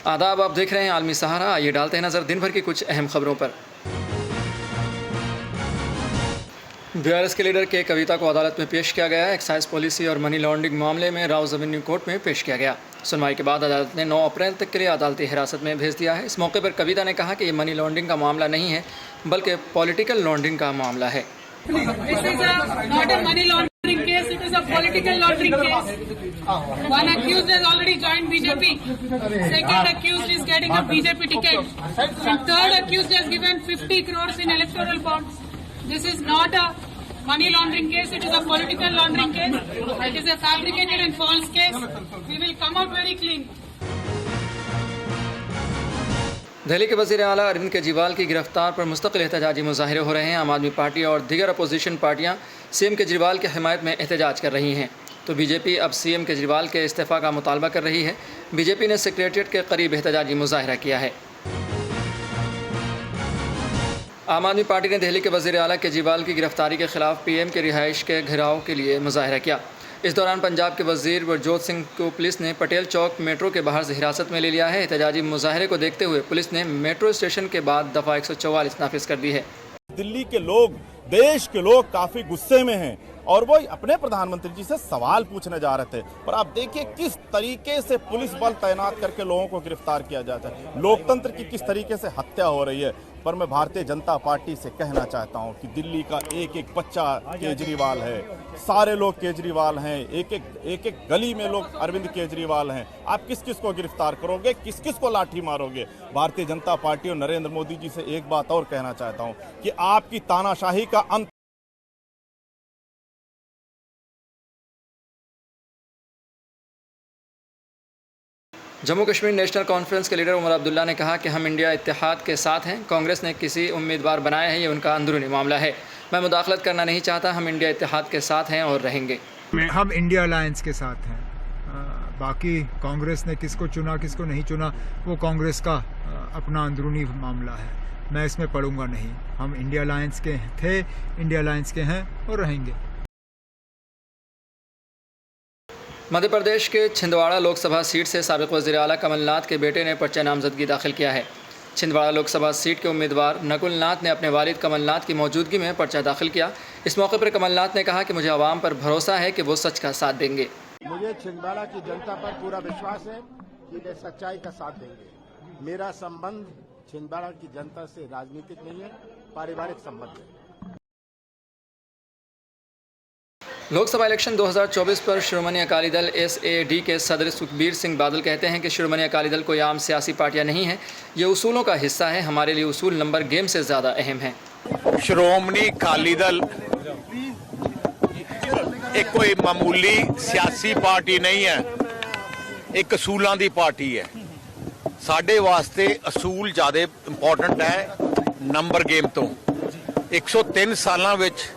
आदाब, आप देख रहे हैं आलमी सहारा। आइए डालते हैं नज़र दिन भर की कुछ अहम खबरों पर। बीआरएस के लीडर के कविता को अदालत में पेश किया गया। एक्साइज पॉलिसी और मनी लॉन्ड्रिंग मामले में राउज एवेन्यू कोर्ट में पेश किया गया। सुनवाई के बाद अदालत ने 9 अप्रैल तक के लिए अदालती हिरासत में भेज दिया है। इस मौके पर कविता ने कहा कि ये मनी लॉन्ड्रिंग का मामला नहीं है, बल्कि पॉलिटिकल लॉन्ड्रिंग का मामला है। Case, it is a political laundering case. One accused has already joined BJP. Second accused is getting a BJP ticket. And third accused has given 50 crores in electoral bonds. This is not a money laundering case. It is a political laundering case. It is a fabricated and false case. We will come out very clean. Delhi के वज़ीर आला अरविंद केजरीवाल की गिरफ्तार पर मुस्तकिल एहतजाजी मुजाहिरे हो रहे हैं। आम आदमी पार्टी और दीगर अपोजिशन पार्टियां सीएम केजरीवाल की हिमायत में एहतजाज कर रही हैं, तो बीजेपी अब सीएम केजरीवाल के इस्तीफ़ा का मुतालबा कर रही है। बीजेपी ने सेक्रेटेरिएट के करीब एहतजाजी मुजाहिरा किया है। आम आदमी पार्टी ने दिल्ली के वज़ीर आला केजरीवाल की गिरफ्तारी के खिलाफ पीएम के रिहाइश के घेराव के लिए मुजाहिरा किया। इस दौरान पंजाब के वज़ीर बरजोत सिंह को पुलिस ने पटेल चौक मेट्रो के बाहर से हिरासत में ले लिया है। एहतजाजी मुजाहरे को देखते हुए पुलिस ने मेट्रो स्टेशन के बाद दफ़ा 144 नाफिज कर दी है। दिल्ली के लोग, देश के लोग काफी गुस्से में हैं और वो अपने प्रधानमंत्री जी से सवाल पूछने जा रहे थे। पर आप देखिए किस तरीके से पुलिस बल तैनात करके लोगों को गिरफ्तार किया जाता है, लोकतंत्र की किस तरीके से हत्या हो रही है। पर मैं भारतीय जनता पार्टी से कहना चाहता हूं कि दिल्ली का एक एक बच्चा केजरीवाल है, सारे लोग केजरीवाल हैं, एक एक गली में लोग अरविंद केजरीवाल हैं। आप किस किस को गिरफ्तार करोगे, किस किस को लाठी मारोगे? भारतीय जनता पार्टी और नरेंद्र मोदी जी से एक बात और कहना चाहता हूं कि आपकी तानाशाही का अंत जम्मू कश्मीर नेशनल कॉन्फ्रेंस के लीडर उमर अब्दुल्ला ने कहा कि हम इंडिया इत्तेहाद के साथ हैं। कांग्रेस ने किसी उम्मीदवार बनाया है, ये उनका अंदरूनी मामला है। मैं मुदाखलत करना नहीं चाहता। हम इंडिया इत्तेहाद के साथ हैं और रहेंगे। हम इंडिया अलायंस के साथ हैं। बाकी कांग्रेस ने किसको चुना किसको नहीं चुना वो कांग्रेस का अपना अंदरूनी मामला है, मैं इसमें पढ़ूंगा नहीं। हम इंडिया अलायंस के थे, इंडिया अलायंस के हैं और रहेंगे। मध्य प्रदेश के छिंदवाड़ा लोकसभा सीट से साबिक़ वज़ीर आला कमलनाथ के बेटे ने पर्चा नामजदगी दाखिल किया है। छिंदवाड़ा लोकसभा सीट के उम्मीदवार नकुल नाथ ने अपने वालिद कमलनाथ की मौजूदगी में पर्चा दाखिल किया। इस मौके पर कमलनाथ ने कहा कि मुझे आवाम पर भरोसा है कि वो सच का साथ देंगे। मुझे छिंदवाड़ा की जनता पर पूरा विश्वास है कि वे सच्चाई का साथ देंगे। मेरा संबंध छिंदवाड़ा की जनता से राजनीतिक नहीं है, पारिवारिक संबंध है। लोकसभा इलेक्शन 2024 पर शिरोमणि अकाली दल SAD के सदर सुखबीर सिंह बादल कहते हैं कि शिरोमणि अकाली दल कोई आम सियासी पार्टियां नहीं है, ये उसूलों का हिस्सा है। हमारे लिए उसूल नंबर गेम से ज़्यादा अहम है। शिरोमणि अकाली दल एक कोई मामूली सियासी पार्टी नहीं है, एक असूलों की पार्टी है। साडे वास्ते असूल ज़्यादा इंपॉर्टेंट है नंबर गेम तो। 103 सालों विच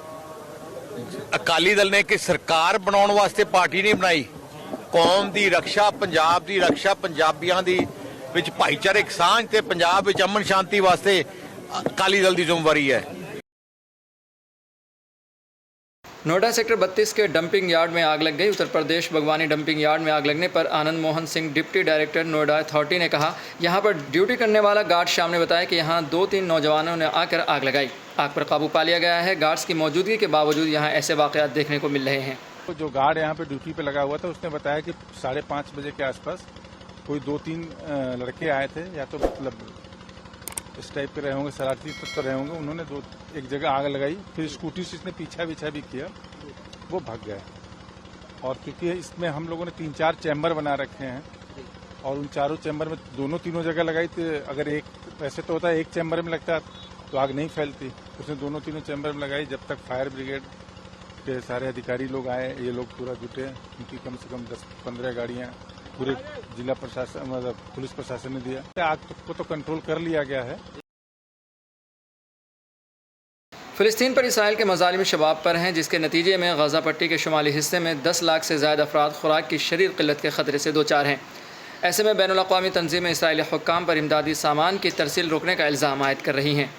अकाली दल ने कि सरकार बनाने वास्ते पार्टी नहीं बनाई। कौम की रक्षा, पंजाब की रक्षा, पंजाबियों की विच भाईचारक सांझ ते पंजाब विच अमन शांति वास्ते अकाली दल की जिम्मेवारी है। नोएडा सेक्टर 32 के डंपिंग यार्ड में आग लग गई। उत्तर प्रदेश बागवानी डंपिंग यार्ड में आग लगने पर Anand Mohan Singh, deputy director Noida authority ने कहा, यहां पर ड्यूटी करने वाला गार्ड श्याम ने बताया कि यहां 2-3 नौजवानों ने आकर आग लगाई। आग पर काबू पा लिया गया है। गार्ड्स की मौजूदगी के बावजूद यहां ऐसे वाकयात देखने को मिल रहे हैं। जो गार्ड यहाँ पे ड्यूटी पे लगा हुआ था उसने बताया कि 5:30 बजे के आसपास कोई 2-3 लड़के आए थे, या तो मतलब इस टाइप के रहे होंगे, शरारती तत्व रहे होंगे। उन्होंने एक जगह आग लगाई, फिर स्कूटी से इसने पीछा भी किया, वो भाग गए। और क्योंकि इसमें हम लोगों ने 3-4 चैम्बर बना रखे हैं और उन चारों चैम्बर में तीनों जगह लगाई, तो अगर एक वैसे तो होता है एक चैम्बर में लगता तो आग नहीं फैलती, उसने तीनों चैम्बर में लगाई। जब तक फायर ब्रिगेड के सारे अधिकारी लोग आए, ये लोग पूरा जुटे, उनकी कम से कम 10-15 गाड़ियां पूरे जिला प्रशासन मतलब पुलिस प्रशासन ने दिया। आग को तो कंट्रोल कर लिया गया है। फ़िलिस्तीन पर इसराइल के मज़ालिम शबाब पर हैं, जिसके नतीजे में गज़ा पट्टी के शुमाली हिस्से में 10 लाख से ज़्यादा अफराद खुराक की शदीद क़िल्लत के ख़तरे से दो चार हैं। ऐसे में बैनुल अक़वामी तंजीमें इसराइली हुक्काम पर इमदादी सामान की तरसील रोकने का इल्ज़ाम आयद कर रही हैं।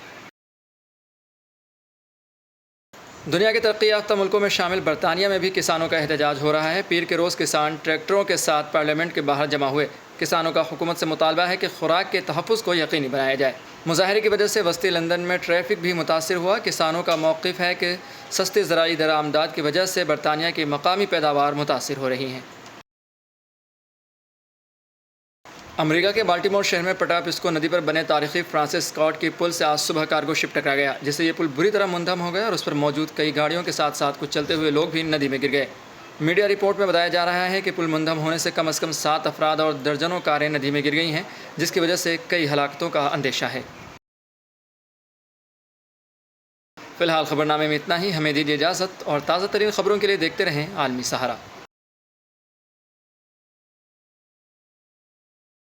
दुनिया के तरक्की याफ्ता मुल्कों में शामिल बरतानिया में भी किसानों का एहतजाज हो रहा है। पीर के रोज़ किसान ट्रैक्टरों के साथ पार्लियामेंट के बाहर जमा हुए। किसानों का हुकूमत से मुतालबा है कि खुराक के तहफ़्फ़ुज़ को यकीनी बनाया जाए। मुजाहरे की वजह से वस्ती लंदन में ट्रैफिक भी मुतासिर हुआ। किसानों का मौक़िफ़ है कि सस्ती ज़राई दरामदाद की वजह से बरतानिया की मकामी पैदावार मुतासिर हो रही हैं। अमेरिका के बाल्टीमोर शहर में पटापिस्को नदी पर बने तारीखी फ्रांसिस स्कॉट की पुल से आज सुबह कार्गो शिप टकरा गया, जिससे ये पुल बुरी तरह मुंधम हो गया और उस पर मौजूद कई गाड़ियों के साथ साथ कुछ चलते हुए लोग भी नदी में गिर गए। मीडिया रिपोर्ट में बताया जा रहा है कि पुल मुंधम होने से कम 7 अफराद और दर्जनों कारें नदी में गिर गई हैं, जिसकी वजह से कई हलाकतों का अंदेशा है। फिलहाल खबरनामे में इतना ही। हमें दीजिए इजाज़त और ताज़ा तरीन खबरों के लिए देखते रहें आलमी सहारा।